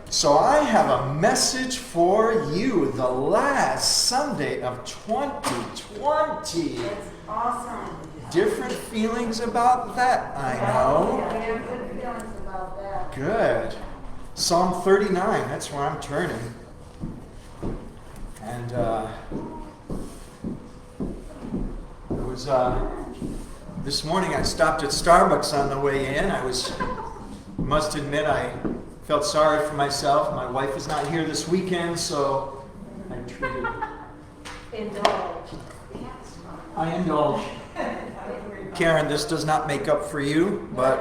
So I have a message for you, the last Sunday of 2020. That's awesome. Different feelings about that, I know. We have good feelings about that. Good. Psalm 39, that's where I'm turning. And it was this morning I stopped at Starbucks on the way in. Must admit I felt sorry for myself. My wife is not here this weekend, so I treated. I indulge. Karen, this does not make up for you, but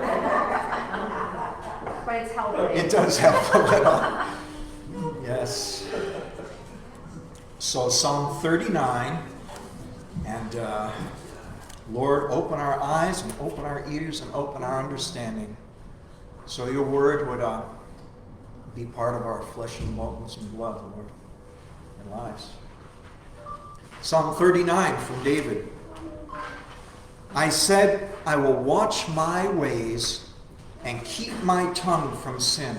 it's helpful. it does help a little. Yes. So Psalm 39, and Lord, open our eyes and open our ears and open our understanding, so your word would be part of our flesh and bones and blood, Lord, and lives. Psalm 39 from David. I said, I will watch my ways and keep my tongue from sin.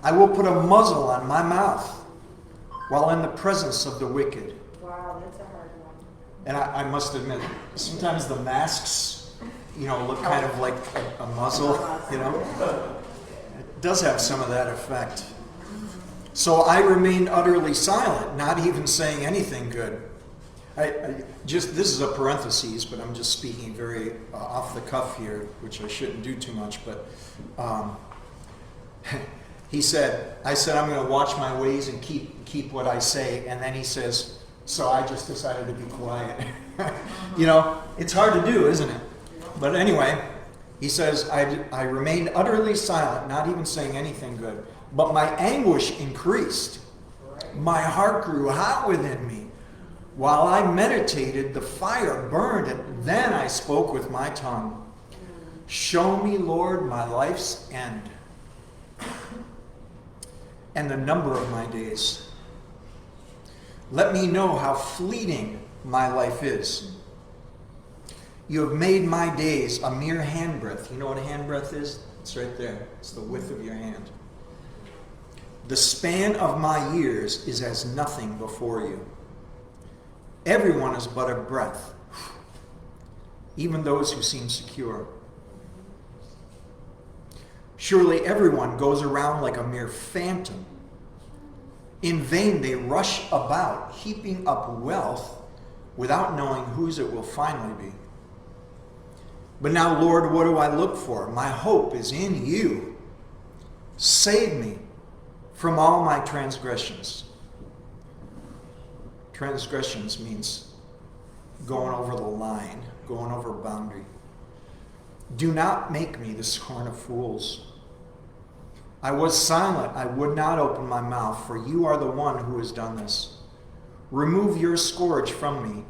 I will put a muzzle on my mouth while in the presence of the wicked. Wow, that's a hard one. And I must admit, sometimes the masks, look kind of like a muzzle, It does have some of that effect. So I remained utterly silent, not even saying anything good. This is a parenthesis, but I'm just speaking very off the cuff here, which I shouldn't do too much, but I said, I'm going to watch my ways and keep what I say, and then he says, so I just decided to be quiet. It's hard to do, isn't it? But anyway, he says, I remained utterly silent, not even saying anything good, but my anguish increased. My heart grew hot within me. While I meditated, the fire burned, and then I spoke with my tongue. Show me, Lord, my life's end and the number of my days. Let me know how fleeting my life is. You have made my days a mere handbreadth. You know what a handbreadth is? It's right there. It's the width of your hand. The span of my years is as nothing before you. Everyone is but a breath, even those who seem secure. Surely everyone goes around like a mere phantom. In vain they rush about, heaping up wealth without knowing whose it will finally be. But now, Lord, what do I look for? My hope is in you. Save me from all my transgressions. Transgressions means going over the line, going over a boundary. Do not make me the scorn of fools. I was silent, I would not open my mouth, for you are the one who has done this. Remove your scourge from me.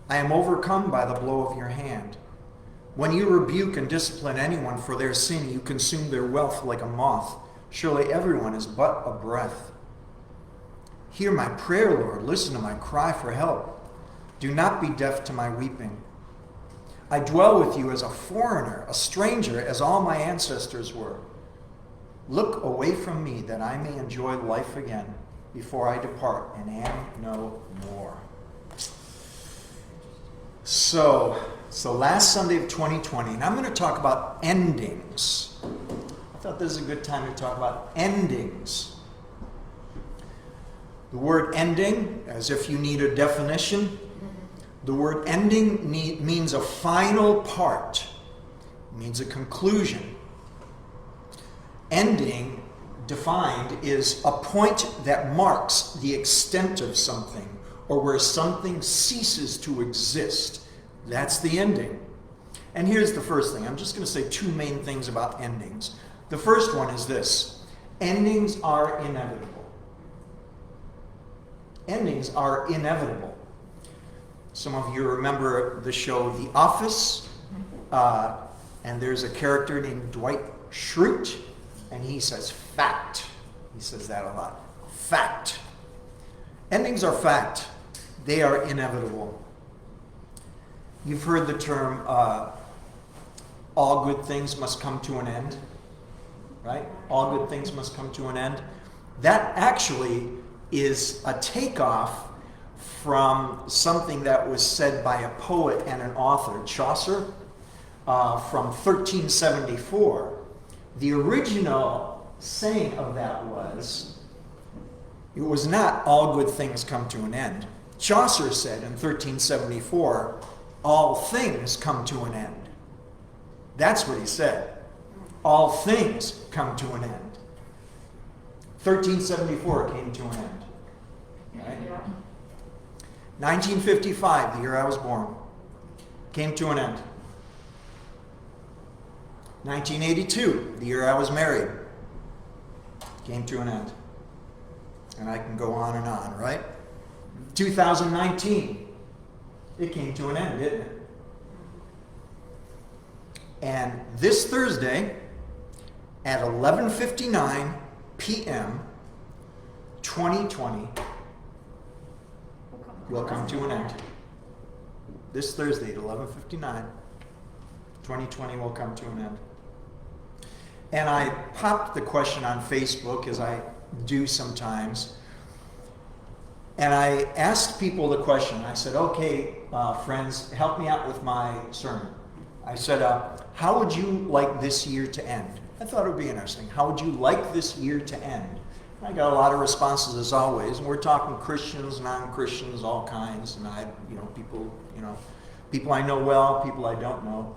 I am overcome by the blow of your hand. When you rebuke and discipline anyone for their sin, you consume their wealth like a moth. Surely everyone is but a breath. Hear my prayer, Lord. Listen to my cry for help. Do not be deaf to my weeping. I dwell with you as a foreigner, a stranger, as all my ancestors were. Look away from me that I may enjoy life again before I depart and am no more. So, it's the last Sunday of 2020, and I'm going to talk about endings. I thought this is a good time to talk about endings. The word ending, as if you need a definition, the word ending means a final part. It means a conclusion. Ending, defined, is a point that marks the extent of something or where something ceases to exist. That's the ending. And here's the first thing. I'm just going to say two main things about endings. The first one is this. Endings are inevitable. Endings are inevitable. Some of you remember the show The Office, and there's a character named Dwight Schrute, and he says fact. He says that a lot. Fact. Endings are fact. They are inevitable. You've heard the term, all good things must come to an end. right? All good things must come to an end. That actually is a takeoff from something that was said by a poet and an author, Chaucer, from 1374. The original saying of that was, it was not all good things come to an end. Chaucer said in 1374, all things come to an end. That's what he said. All things come to an end. 1374 came to an end. Right? Yeah. 1955, the year I was born, came to an end. 1982, the year I was married, came to an end. And I can go on and on, right? 2019, it came to an end, didn't it? And this Thursday at 11:59 p.m., 2020 will come to an end. This Thursday at 11:59, 2020 will come to an end. And I popped the question on Facebook, as I do sometimes, and I asked people the question. I said, okay, friends, help me out with my sermon. I said, how would you like this year to end? I thought it would be interesting. How would you like this year to end? I got a lot of responses, as always, and we're talking Christians, non-Christians, all kinds, and people I know well, people I don't know.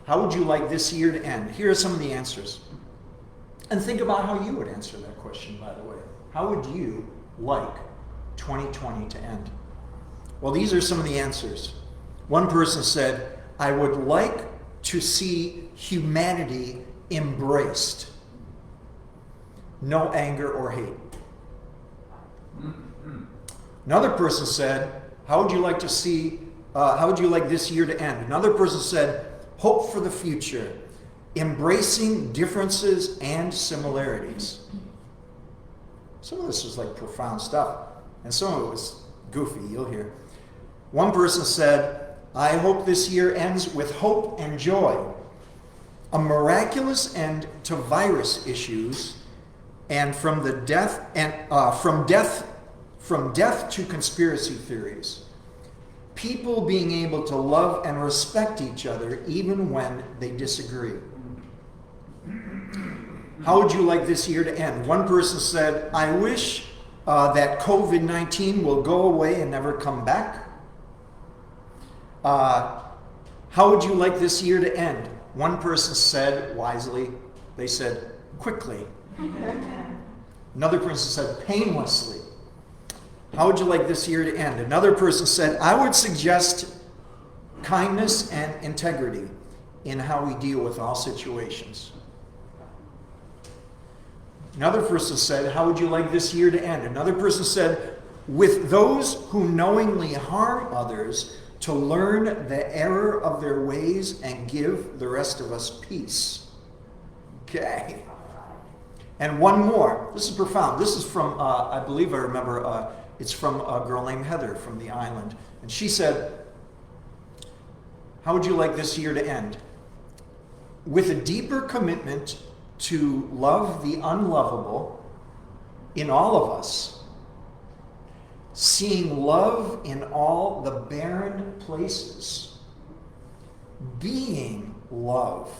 How would you like this year to end? Here are some of the answers. And think about how you would answer that question, by the way. How would you like 2020 to end? Well, these are some of the answers. One person said, I would like to see humanity embraced. No anger or hate. Another person said, how would you like this year to end? Another person said, hope for the future, embracing differences and similarities. Some of this was like profound stuff, and some of it was goofy, you'll hear. One person said, I hope this year ends with hope and joy, a miraculous end to virus issues, and from death to conspiracy theories. People being able to love and respect each other even when they disagree. How would you like this year to end? One person said, I wish that COVID-19 will go away and never come back. How would you like this year to end? One person said, wisely, they said, quickly. Another person said, painlessly. How would you like this year to end? Another person said, I would suggest kindness and integrity in how we deal with all situations. Another person said, how would you like this year to end? Another person said, with those who knowingly harm others, to learn the error of their ways and give the rest of us peace. Okay. And one more. This is profound. This is from, I believe I remember, it's from a girl named Heather from the island. And she said, how would you like this year to end? With a deeper commitment to love the unlovable in all of us, seeing love in all the barren places, being love,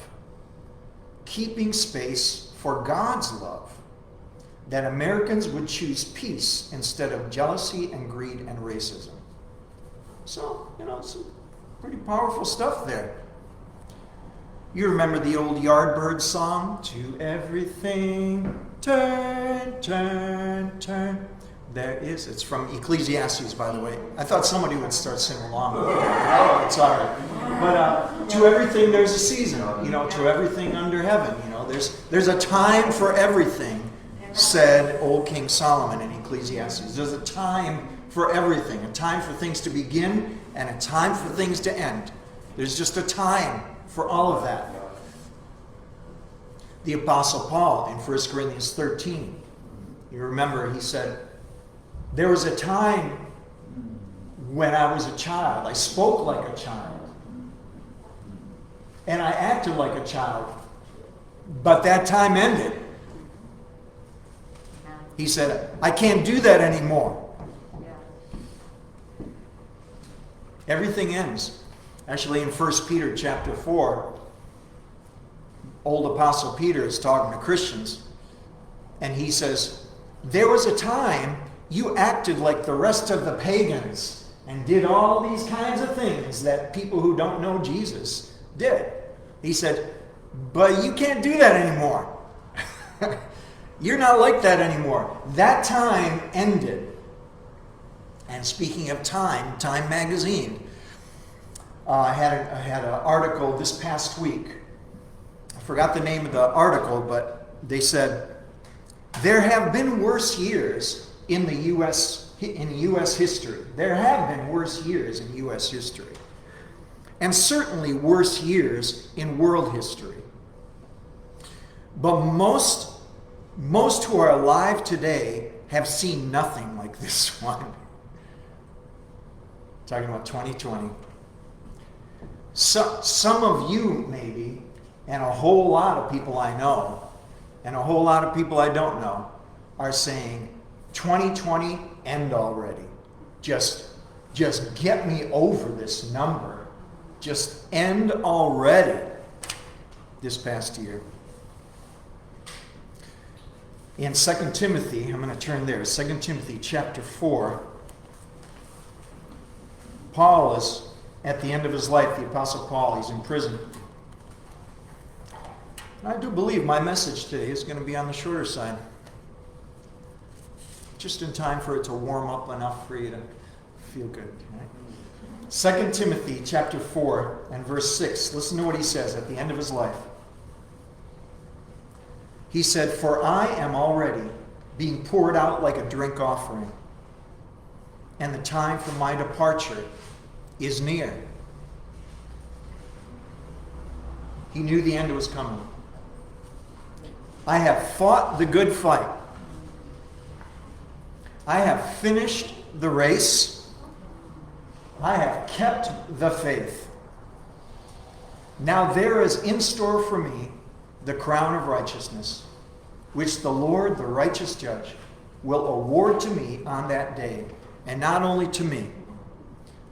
keeping space for God's love, that Americans would choose peace instead of jealousy and greed and racism. So, some pretty powerful stuff there. You remember the old Yardbirds song? To everything, turn, turn, turn. It's from Ecclesiastes, by the way. I thought somebody would start singing along. Oh, it's all right. But to everything there's a season, to everything under heaven. There's a time for everything, said old King Solomon in Ecclesiastes. There's a time for everything, a time for things to begin and a time for things to end. There's just a time for all of that. The Apostle Paul in 1 Corinthians 13, you remember he said, there was a time when I was a child. I spoke like a child. And I acted like a child. But that time ended. He said, I can't do that anymore. Everything ends. Actually, in 1 Peter chapter 4, old Apostle Peter is talking to Christians, and he says, there was a time you acted like the rest of the pagans and did all these kinds of things that people who don't know Jesus did. He said, but you can't do that anymore. You're not like that anymore. That time ended. And speaking of Time magazine, I had an article this past week. I forgot the name of the article, but they said, there have been worse years in the U.S. history. There have been worse years in U.S. history. And certainly worse years in world history. But most who are alive today have seen nothing like this one. Talking about 2020. So, some of you maybe, and a whole lot of people I know, and a whole lot of people I don't know, are saying, 2020, end already. Just get me over this number. Just end already this past year. In 2 Timothy, I'm going to turn there, 2 Timothy chapter 4, Paul is at the end of his life, the Apostle Paul, he's in prison. I do believe my message today is going to be on the shorter side. Just in time for it to warm up enough for you to feel good. Right? 2 Timothy chapter 4 and verse 6. Listen to what he says at the end of his life. He said, for I am already being poured out like a drink offering, and the time for my departure is near. He knew the end was coming. I have fought the good fight. I have finished the race. I have kept the faith. Now there is in store for me the crown of righteousness, which the Lord, the righteous judge, will award to me on that day, and not only to me,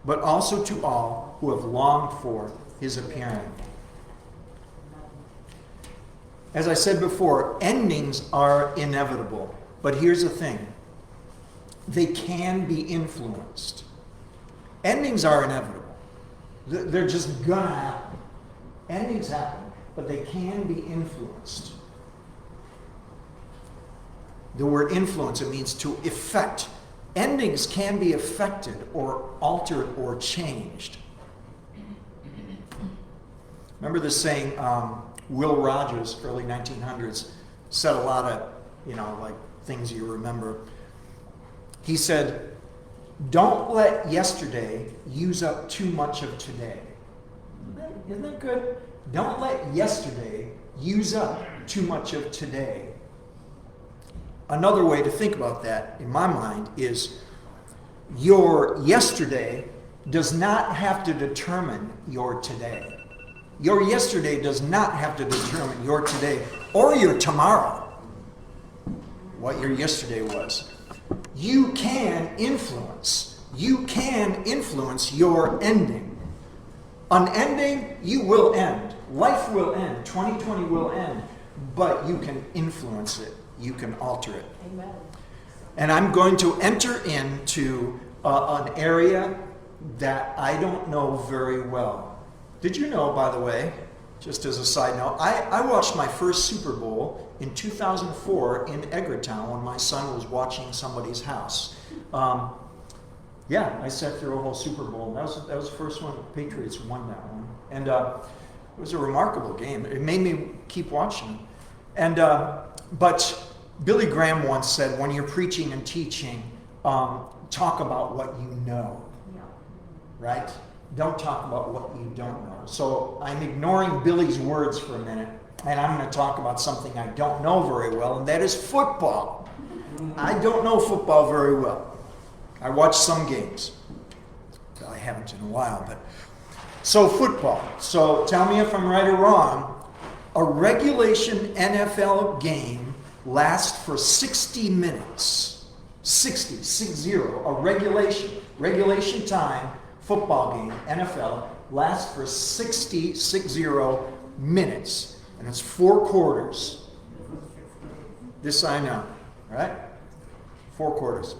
but also to all who have longed for his appearing. As I said before, endings are inevitable. But here's the thing. They can be influenced. Endings are inevitable. They're just gonna happen. Endings happen, but they can be influenced. The word influence, it means to affect. Endings can be affected or altered or changed. Remember this saying, Will Rogers, early 1900s, said a lot of, like things you remember. He said, don't let yesterday use up too much of today. Isn't that good? Don't let yesterday use up too much of today. Another way to think about that, in my mind, is your yesterday does not have to determine your today. Your yesterday does not have to determine your today or your tomorrow, what your yesterday was. You can influence. You can influence your ending. An ending, you will end. Life will end. 2020 will end. But you can influence it. You can alter it. Amen. And I'm going to enter into an area that I don't know very well. Did you know, by the way, just as a side note, I watched my first Super Bowl in 2004 in Edgartown when my son was watching somebody's house. I sat through a whole Super Bowl. That was the first one. The Patriots won that one. And it was a remarkable game. It made me keep watching. And but Billy Graham once said, when you're preaching and teaching, talk about what you know. Yeah. Right? Don't talk about what you don't know. So I'm ignoring Billy's words for a minute, and I'm going to talk about something I don't know very well, and that is football. I don't know football very well. I watch some games. I haven't in a while, but so football. So tell me if I'm right or wrong. A regulation NFL game lasts for 60 minutes. 60, a regulation time football game, NFL, lasts for 60 minutes. And it's 4 quarters. This I know, right? 4 quarters.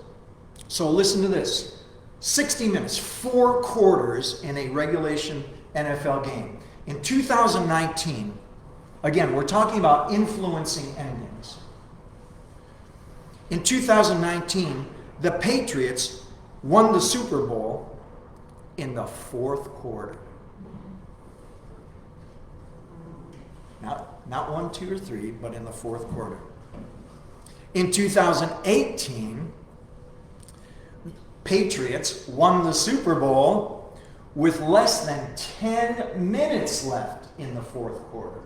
So listen to this. 60 minutes, 4 quarters in a regulation NFL game. In 2019, again, we're talking about influencing endings. In 2019, the Patriots won the Super Bowl in the 4th quarter. Not 1, 2, or 3, but in the 4th quarter. In 2018, Patriots won the Super Bowl with less than 10 minutes left in the 4th quarter.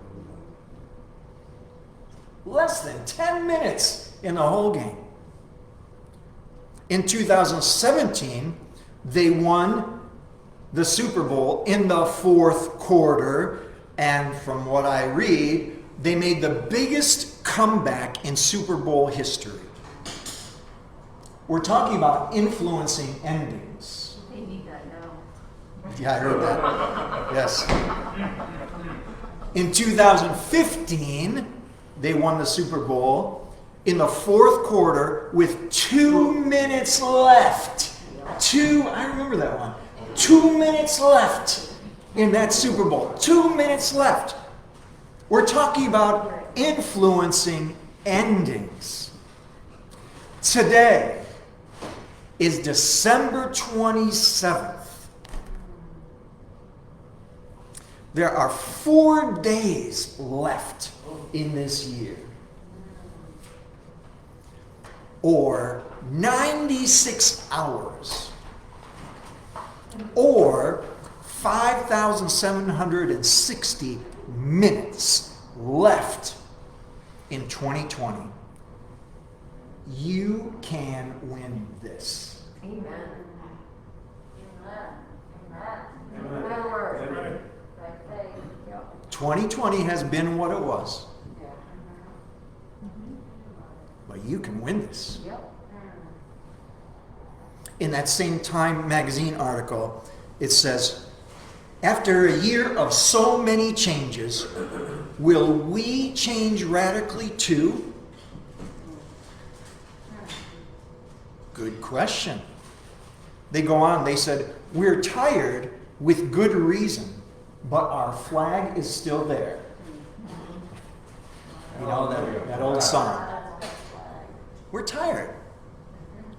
Less than 10 minutes in the whole game. In 2017, they won the Super Bowl in the 4th quarter, and from what I read, they made the biggest comeback in Super Bowl history. We're talking about influencing endings. They need that now. Yeah, I heard that. Yes. In 2015, they won the Super Bowl in the 4th quarter with 2 minutes left. I remember that one. 2 minutes left in that Super Bowl. 2 minutes left. We're talking about influencing endings. Today is December 27th. There are 4 days left in this year, or 96 hours, or 5,760 minutes left in 2020. You can win this. Amen. Amen. Good word. By faith. Yep. 2020 has been what it was, Yeah. but you can win this. Yep. In that same Time magazine article, it says, after a year of so many changes, will we change radically too? Good question. They go on, they said, we're tired with good reason, but our flag is still there. You know that old song. We're tired,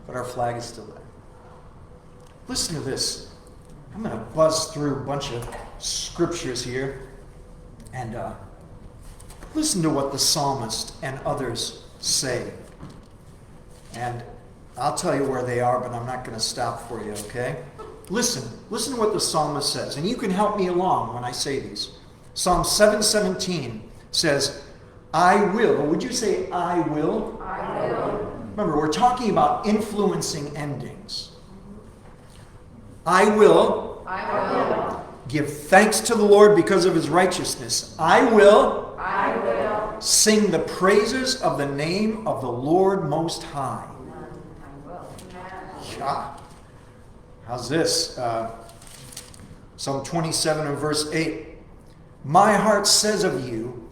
but our flag is still there. Listen to this. I'm going to buzz through a bunch of scriptures here and listen to what the psalmist and others say. And I'll tell you where they are, but I'm not going to stop for you, okay? Listen to what the psalmist says, and you can help me along when I say these. Psalm 7:17 says, I will. Would you say I will? I will. Remember, we're talking about influencing endings. I will give thanks to the Lord because of his righteousness. I will sing the praises of the name of the Lord Most High. Yeah. How's this? Psalm 27 and verse 8. My heart says of you,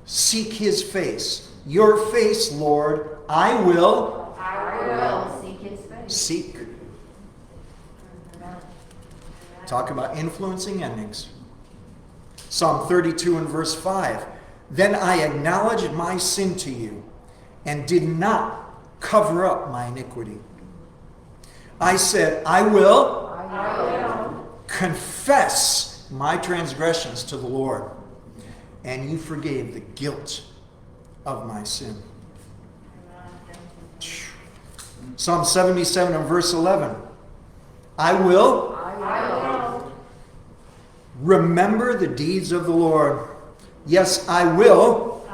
seek his face. Your face, Lord, I will Seek his face. seek. Talk about influencing endings. Psalm 32 and verse 5. Then I acknowledged my sin to you and did not cover up my iniquity. I said, I will confess my transgressions to the Lord, and you forgave the guilt of my sin. Psalm 77 and verse 11. I will remember the deeds of the Lord. Yes, I will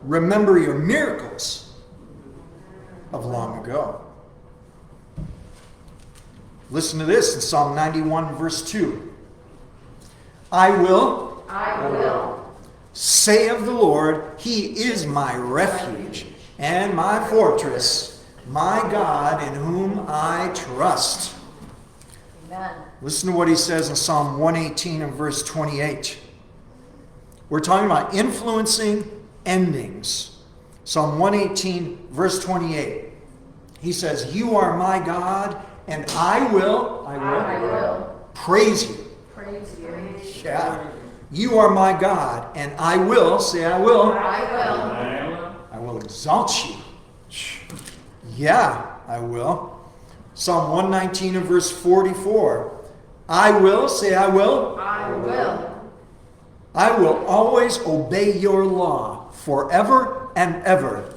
remember your miracles of long ago. Listen to this in Psalm 91 verse 2. I will say of the Lord, He is my refuge and my fortress, my God in whom I trust. Amen. Listen to what he says in Psalm 118 and verse 28. We're talking about influencing endings. Psalm 118, verse 28. He says, you are my God, and I will praise you. Praise you. Yeah. You are my God, and I will, say I will. I will exalt you. Yeah, I will. Psalm 119 and verse 44. I will, say I will. I will always obey your law forever and ever.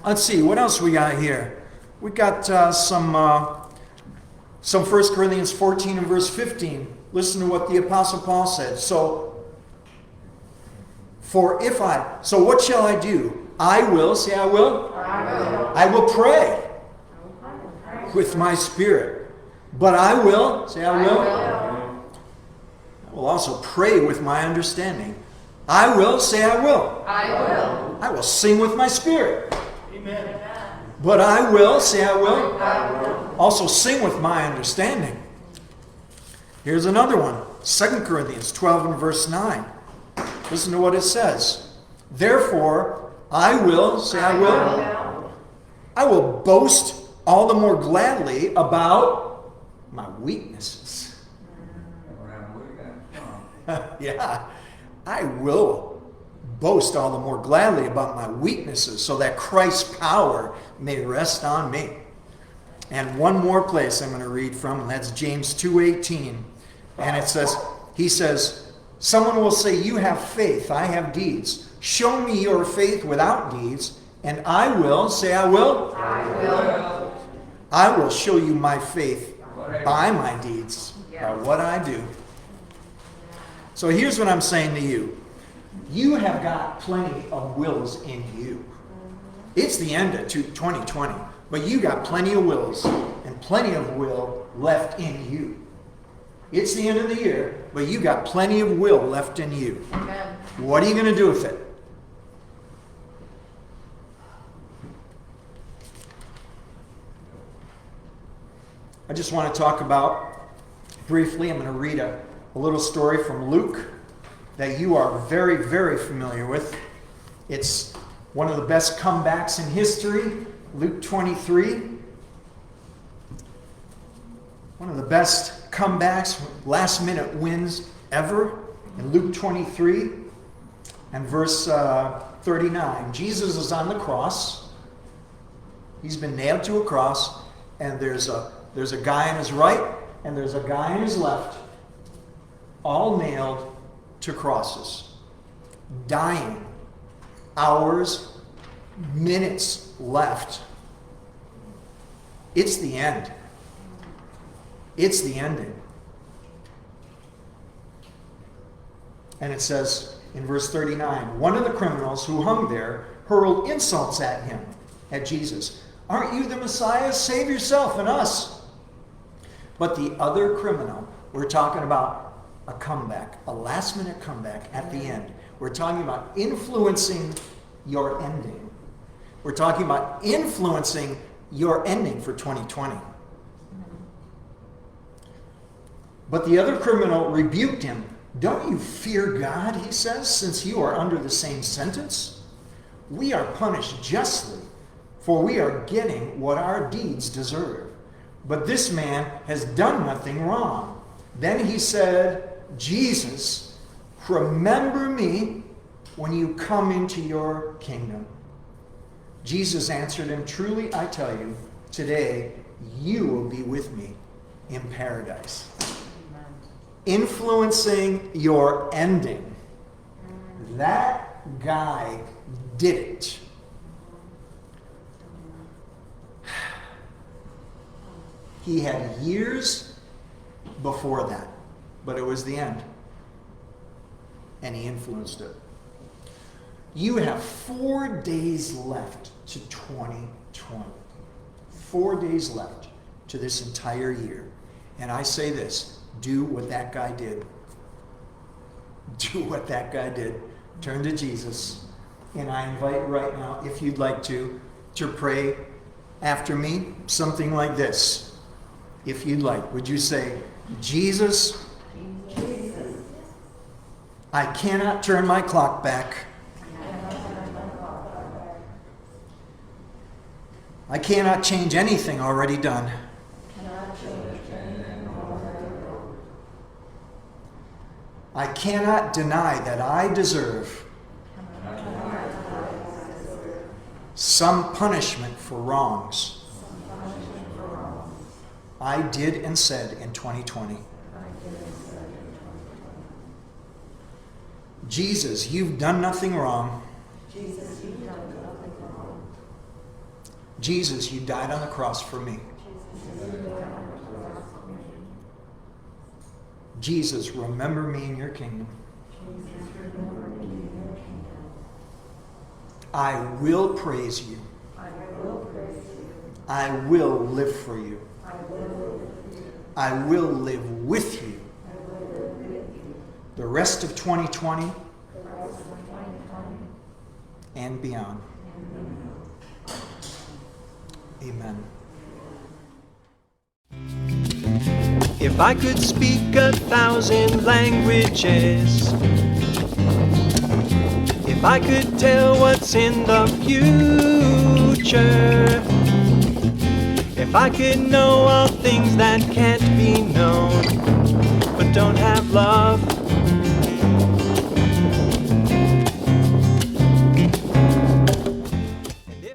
Let's see, what else we got here? We got some 1 Corinthians 14 and verse 15. Listen to what the Apostle Paul said. So what shall I do? I will, say I will. I will pray with my spirit. But I will, say I will. I will also pray with my understanding. I will, say I will. I will sing with my spirit. Amen. But I will, say I will. Also sing with my understanding. Here's another one. 2 Corinthians 12 and verse 9. Listen to what it says. Therefore, I will, say I will. I will boast all the more gladly about my weaknesses. Yeah, I will boast all the more gladly about my weaknesses so that Christ's power may rest on me. And one more place I'm going to read from, and that's James 2:18. And it says, he says, someone will say, you have faith, I have deeds. Show me your faith without deeds, and I will, say I will. I will show you my faith by my deeds, by what I do. So here's what I'm saying to you. You have got plenty of wills in you. It's the end of 2020, but you got plenty of wills and plenty of will left in you. It's the end of the year, but you got plenty of will left in you. Amen. What are you going to do with it? I just want to talk about, briefly, I'm going to read a little story from Luke that you are very, very familiar with. It's one of the best comebacks in history, Luke 23. One of the best comebacks, last-minute wins ever in Luke 23 and verse 39. Jesus is on the cross. He's been nailed to a cross, and there's a guy on his right and there's a guy on his left, all nailed to crosses, dying, hours, minutes left. It's the end. It's the ending. And it says in verse 39, one of the criminals who hung there hurled insults at him, at Jesus. Aren't you the Messiah? Save yourself and us. But the other criminal, we're talking about a comeback, a last-minute comeback at the end. We're talking about influencing your ending. We're talking about influencing your ending for 2020. But the other criminal rebuked him. Don't you fear God, he says, since you are under the same sentence? We are punished justly, for we are getting what our deeds deserve. But this man has done nothing wrong. Then he said, Jesus, remember me when you come into your kingdom. Jesus answered him, truly I tell you, today you will be with me in paradise. Influencing your ending. That guy did it. He had years before that, but it was the end. And he influenced it. You have 4 days left to 2020. 4 days left to this entire year. And I say this, do what that guy did. Do what that guy did. Turn to Jesus. And I invite right now, if you'd like to pray after me, something like this. If you'd like, would you say, Jesus, I cannot turn my clock back. I cannot change anything already done. I cannot deny that I deserve some punishment for wrongs I did and said in 2020. Jesus, you've done nothing wrong. Jesus, you died on the cross for me. Jesus, remember me in your kingdom. I will praise you. I will live for you. I will live with you. The rest of 2020 and beyond. Amen. If I could speak 1,000 languages, if I could tell what's in the future, if I could know all things that can't be known,